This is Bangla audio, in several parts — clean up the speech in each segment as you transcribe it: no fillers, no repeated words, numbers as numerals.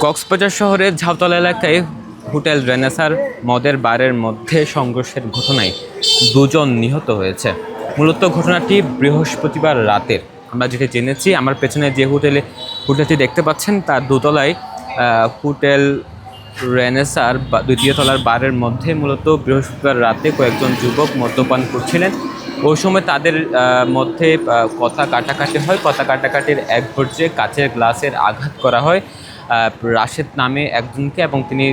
কক্সবাজার শহরের ঝাউতলা এলাকায় হোটেল রেনেসার মদের বারের মধ্যে সংঘর্ষের ঘটনায় দুজন নিহত হয়েছে। মূলত ঘটনাটি বৃহস্পতিবার রাতের। আমরা যেটা জেনেছি, আমার পেছনে যে হোটেলটি দেখতে পাচ্ছেন তার দোতলায় হোটেল রেনেসার দ্বিতীয় তলার বারের মধ্যে মূলত বৃহস্পতিবার রাতে কয়েকজন যুবক মদ্যপান করছিলেন। ওই সময় তাদের মধ্যে কথা কাটাকাটি হয়। কথা কাটাকাটির এক পর্যায়ে কাচের গ্লাসের আঘাত করা হয় রাশেদ নামে একজনকে, এবং তিনি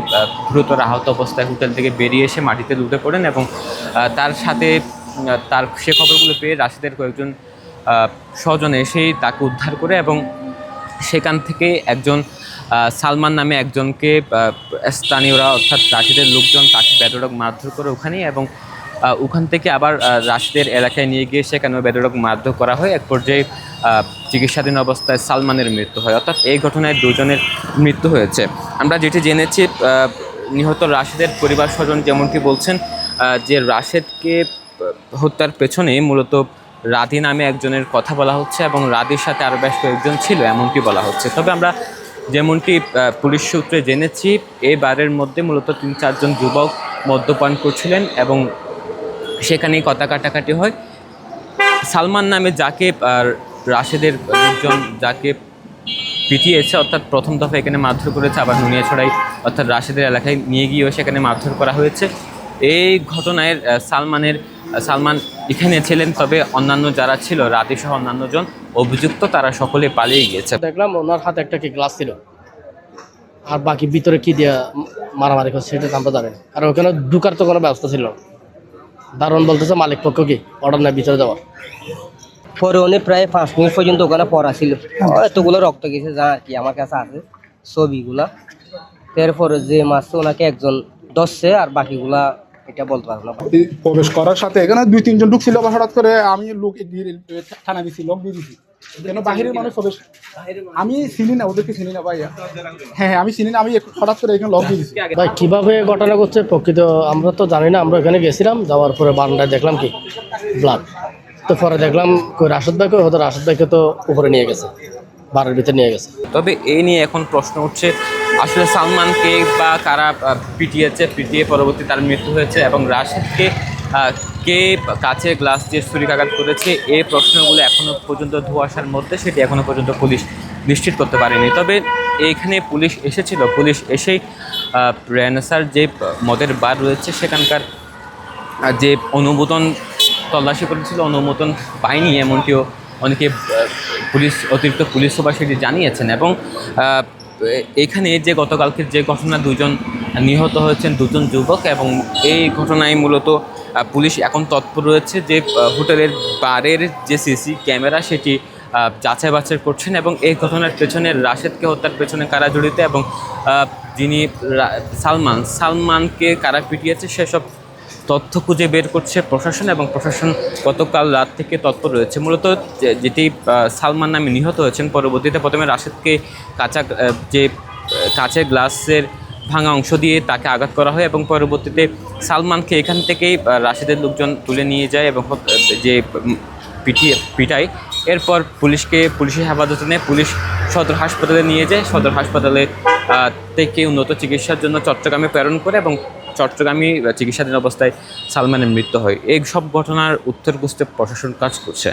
গুরুতর আহত অবস্থায় হোটেল থেকে বেরিয়ে এসে মাটিতে লুটে পড়েন। এবং তার সাথে সে খবরগুলো পেয়ে রাশেদের কয়েকজন স্বজন এসেই তাকে উদ্ধার করে, এবং সেখান থেকে একজন সালমান নামে একজনকে স্থানীয়রা অর্থাৎ রাশেদের লোকজন তাকে বেধড়ক মারধর করে ওখানেই, এবং ওখান থেকে আবার রাশেদের এলাকায় নিয়ে গিয়ে সেখানেও বেধড়ক মারধর করা হয়। এক পর্যায়ে চিকিৎসাধীন অবস্থায় সালমানের মৃত্যু হয়। অর্থাৎ এই ঘটনায় দুজনের মৃত্যু হয়েছে। আমরা যেটি জেনেছি, নিহত রাশেদের পরিবার স্বজন যেমনটি বলছেন যে রাশেদকে হত্যার পেছনে মূলত রাধি নামে একজনের কথা বলা হচ্ছে, এবং রাধির সাথে আরও বেশ কয়েকজন ছিল এমনটি বলা হচ্ছে। তবে আমরা যেমনটি পুলিশ সূত্রে জেনেছি, এই বারের মধ্যে মূলত 3-4 জন যুবক মদ্যপান করছিলেন এবং সেখানেই কথা কাটাকাটি হয়। সালমান নামে যাকে রাশেদের লোকজন যাকে পিটিয়েছে, অর্থাৎ প্রথম দফা এখানে মারধর করেছে, আবার নুনিয়াছড়াই অর্থাৎ রাশেদের এলাকায় নিয়ে গিয়েও সেখানে মারধর করা হয়েছে। এই ঘটনায় সালমান এখানে ছিলেন, তবে অন্যান্য যারা ছিল রাতেসহ অন্যান্য জন অভিযুক্ত তারা সকলে পালিয়ে গিয়েছে। দেখলাম ওনার হাতে একটা কি গ্লাস ছিল, আর বাকি ভিতরে কি দিয়ে মারামারি করছে সেটা আমরা জানি না। আর ওখানে ঢুকার তো কোনো ব্যবস্থা ছিল না। দারোয়ান বলতেছে মালিক পক্ষ কি অর্ডার নেয় ভিতরে যাওয়ার। পরে উনি প্রায় 5 মিনিট পর্যন্ত ওখানে পড়া ছিল। এতগুলো রক্ত গেছে যা আর কি আমার কাছে আছে ছবিগুলা। তারপরে যে মারছে ওনাকে একজন ধরছে, আর বাকিগুলা এটা বলতে পারবো না। প্রবেশ করার সাথে এখানে 2-3 জন ঢুকছিল, হঠাৎ করে আমি লোক থানা দিছি, লোক দিয়ে দিছি কেন বাহিরের মানুষ প্রবেশ, আমি চিনি না, ওদেরকে চিনি না ভাইয়া। হ্যাঁ আমি চিনি না, আমি হঠাৎ করে এখানে লক দিয়ে দিছি। ভাই কীভাবে ঘটনা করছে প্রকৃত আমরা তো জানি না। আমরা এখানে গেছিলাম, যাওয়ার পরে বারান্দায় দেখলাম কি ব্লাড। তো পরে দেখলাম রাশেদ ভাইকে, হয়তো রাশেদ ভাইকে তো উপরে নিয়ে গেছে, বাড়ির ভিতরে নিয়ে গেছে। তবে এই নিয়ে এখন প্রশ্ন উঠছে, আসলে সালমানকে বা কারা পিটিয়ে পরবর্তী তার মৃত্যু হয়েছে, এবং রাশেদকে কে কাছে গ্লাস দিয়ে ছুরিকাঘাত করেছে, এই প্রশ্নগুলো এখনও পর্যন্ত ধোঁয়াশার মধ্যে, সেটি এখনও পর্যন্ত পুলিশ নিশ্চিত করতে পারেনি। তবে এইখানে পুলিশ এসেছিল, পুলিশ এসেই রেনেসার যে মদের বার রয়েছে সেখানকার যে অনুমোদন তল্লাশি করেছিল, অনুমোদন পায়নি এমনটিও অনেকে অতিরিক্ত পুলিশ সুপার সেটি জানিয়েছেন। এবং এখানে যে গতকালকের যে ঘটনা, 2 জন নিহত হয়েছেন, 2 জন যুবক, এবং এই ঘটনায় মূলত পুলিশ এখন তৎপর রয়েছে যে হোটেলের বারের যে সিসি ক্যামেরা সেটি যাচাই বাছাই করছেন, এবং এই ঘটনার পেছনে রাশেদকে হত্যার পেছনে কারা জড়িত, এবং যিনি সালমানকে কারা পিটিয়েছে সেসব তথ্য খুঁজে বের করছে প্রশাসন, এবং প্রশাসন গতকাল রাত থেকে তৎপর রয়েছে। মূলত যেটি সালমান নামে নিহত হয়েছেন, পরবর্তীতে প্রথমে রাশেদকে কাচের গ্লাসের ভাঙা অংশ দিয়ে তাকে আঘাত করা হয়, এবং পরবর্তীতে সালমানকে এখান থেকেই রাশেদের লোকজন তুলে নিয়ে যায় এবং যে পিটায়। এরপর পুলিশের হেফাজতে নিয়ে পুলিশ সদর হাসপাতালে নিয়ে যায়। সদর হাসপাতালে থেকে উন্নত চিকিৎসার জন্য চট্টগ্রামে প্রেরণ করে, এবং চট্টগ্রামে চিকিৎসাধীন অবস্থায় সালমানের মৃত্যু হয়। এই সব ঘটনার উত্তর খুঁজতে প্রশাসন কাজ করছে।